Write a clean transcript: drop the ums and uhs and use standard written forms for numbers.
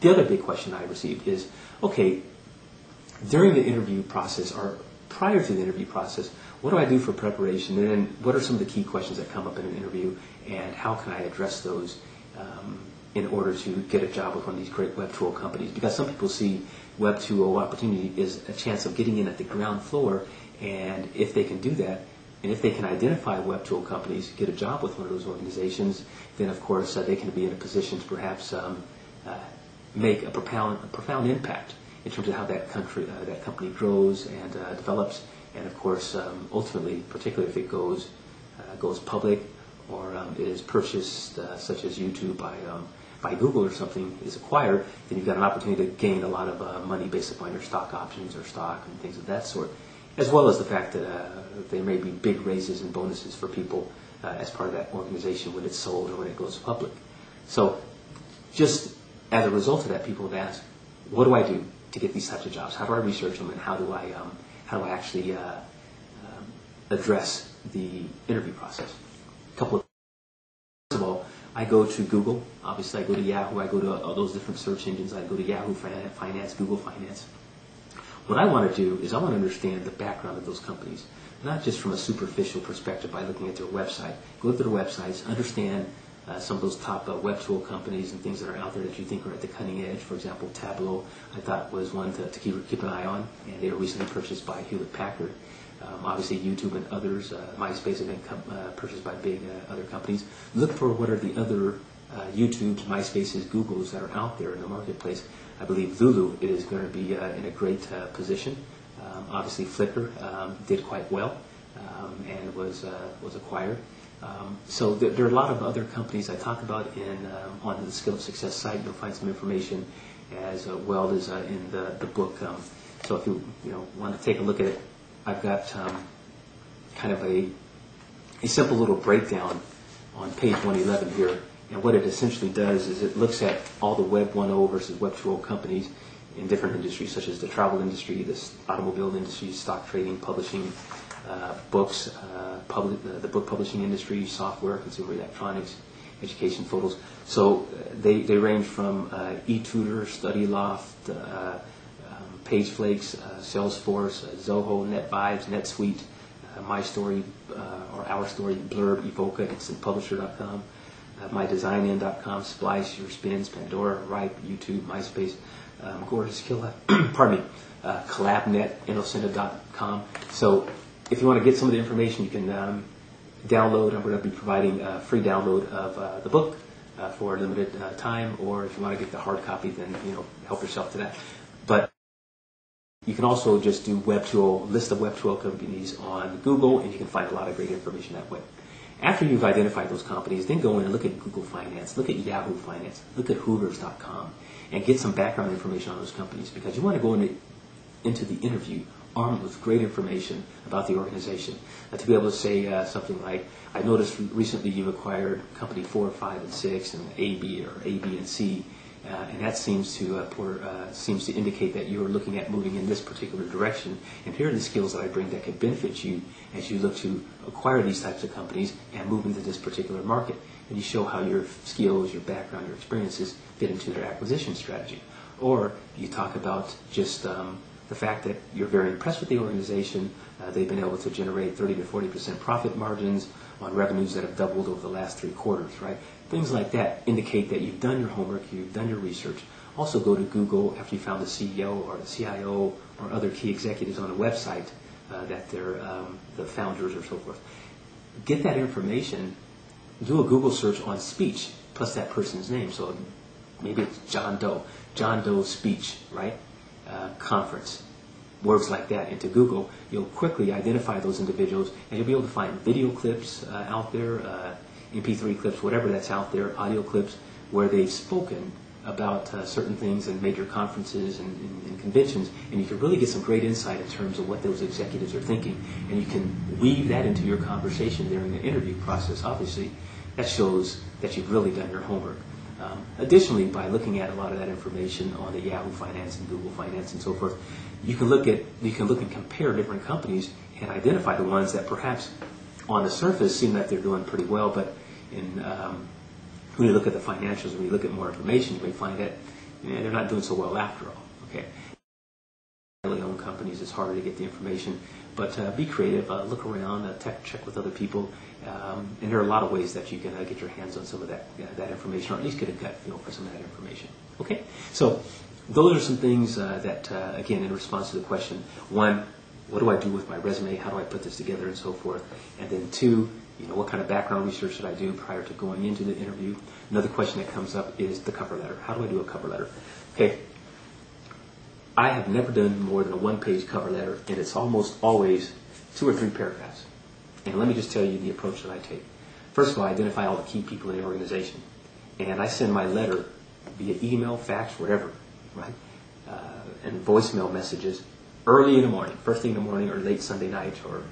The other big question I received is, okay, during the interview process or prior to the interview process, what do I do for preparation? And then what are some of the key questions that come up in an interview, and how can I address those in order to get a job with one of these great web tool companies? Because some people see Web 2.0 opportunity is a chance of getting in at the ground floor, and if they can do that, and if they can identify web tool companies, get a job with one of those organizations, then of course they can be in a position to perhaps make a profound impact in terms of how that company grows and develops, and of course ultimately, particularly if it goes public or is purchased, such as YouTube by Google or something, is acquired, then you've got an opportunity to gain a lot of money based upon your stock options or stock and things of that sort, as well as the fact that there may be big raises and bonuses for people as part of that organization when it's sold or when it goes public. So just as a result of that, people have asked, what do I do to get these types of jobs? How do I research them, and how do I actually address the interview process? First of all, I go to Google. Obviously, I go to Yahoo. I go to all those different search engines. I go to Yahoo Finance, Google Finance. What I want to do is I want to understand the background of those companies, not just from a superficial perspective by looking at their website. Go to their websites, understand some of those top web tool companies and things that are out there that you think are at the cutting edge. For example, Tableau, I thought was one to keep an eye on, and they were recently purchased by Hewlett-Packard. Obviously, YouTube and others, MySpace have been purchased by big other companies. Look for what are the other YouTubes, MySpaces, Googles that are out there in the marketplace. I believe Lulu is going to be in a great position. Obviously, Flickr did quite well and was acquired. So there are a lot of other companies I talk about on the Skill of Success site. You'll find some information as well as in the book. So if you want to take a look at it, I've got kind of a simple little breakdown on page 111 here. And what it essentially does is it looks at all the Web 1.0 versus Web 2.0 companies in different industries, such as the travel industry, the automobile industry, stock trading, publishing, books, the book publishing industry, software, consumer electronics, education, photos. So they range from eTutor, StudyLoft, PageFlakes, Salesforce, Zoho, NetVibes, NetSuite, MyStory or OurStory, Blurb, Evoca, InstantPublisher.com, MyDesignIn.com, Splice, Your Spins, Pandora, Ripe, YouTube, MySpace, Gorgeous Kill, pardon me, CollabNet, Innocenta.com. So if you want to get some of the information, you can download. I'm going to be providing a free download of the book for a limited time, or if you want to get the hard copy, then help yourself to that. But you can also just do Web 2.0, list of Web 2.0 companies on Google, and you can find a lot of great information that way. After you've identified those companies, then go in and look at Google Finance, look at Yahoo Finance, look at Hooters.com, and get some background information on those companies, because you want to go into the interview armed with great information about the organization. To be able to say something like, I noticed recently you've acquired company 4, 5, and 6, and A, B, or A, B, and C, and that seems to indicate that you are looking at moving in this particular direction. And here are the skills that I bring that could benefit you as you look to acquire these types of companies and move into this particular market. And you show how your skills, your background, your experiences fit into their acquisition strategy. Or you talk about just the fact that you're very impressed with the organization. They've been able to generate 30 to 40% profit margins on revenues that have doubled over the last 3 quarters, right? Things like that indicate that you've done your homework, you've done your research. Also go to Google after you found the CEO or the CIO or other key executives on a website that they're the founders or so forth. Get that information, do a Google search on speech plus that person's name. So maybe it's John Doe speech, right? Conference, words like that into Google. You'll quickly identify those individuals, and you'll be able to find video clips out there, MP3 clips, whatever that's out there, audio clips, where they've spoken about certain things in major conferences and conventions, and you can really get some great insight in terms of what those executives are thinking, and you can weave that into your conversation during the interview process. Obviously, that shows that you've really done your homework. Additionally, by looking at a lot of that information on the Yahoo Finance and Google Finance and so forth, you can look and compare different companies and identify the ones that perhaps on the surface seem like they're doing pretty well, but when you look at the financials, when you look at more information, you may find that and they're not doing so well after all. Okay. Owned companies, it's harder to get the information, but be creative, look around, check with other people, and there are a lot of ways that you can get your hands on some of that information, or at least get a gut feel for some of that information. Okay, so those are some things that, again, in response to the question, one, what do I do with my resume? How do I put this together, and so forth? And then two, what kind of background research should I do prior to going into the interview? Another question that comes up is the cover letter. How do I do a cover letter? Okay. I have never done more than a one-page cover letter, and it's almost always 2 or 3 paragraphs. And let me just tell you the approach that I take. First of all, I identify all the key people in the organization, and I send my letter via email, fax, whatever, right, and voicemail messages early in the morning, first thing in the morning, or late Sunday night, or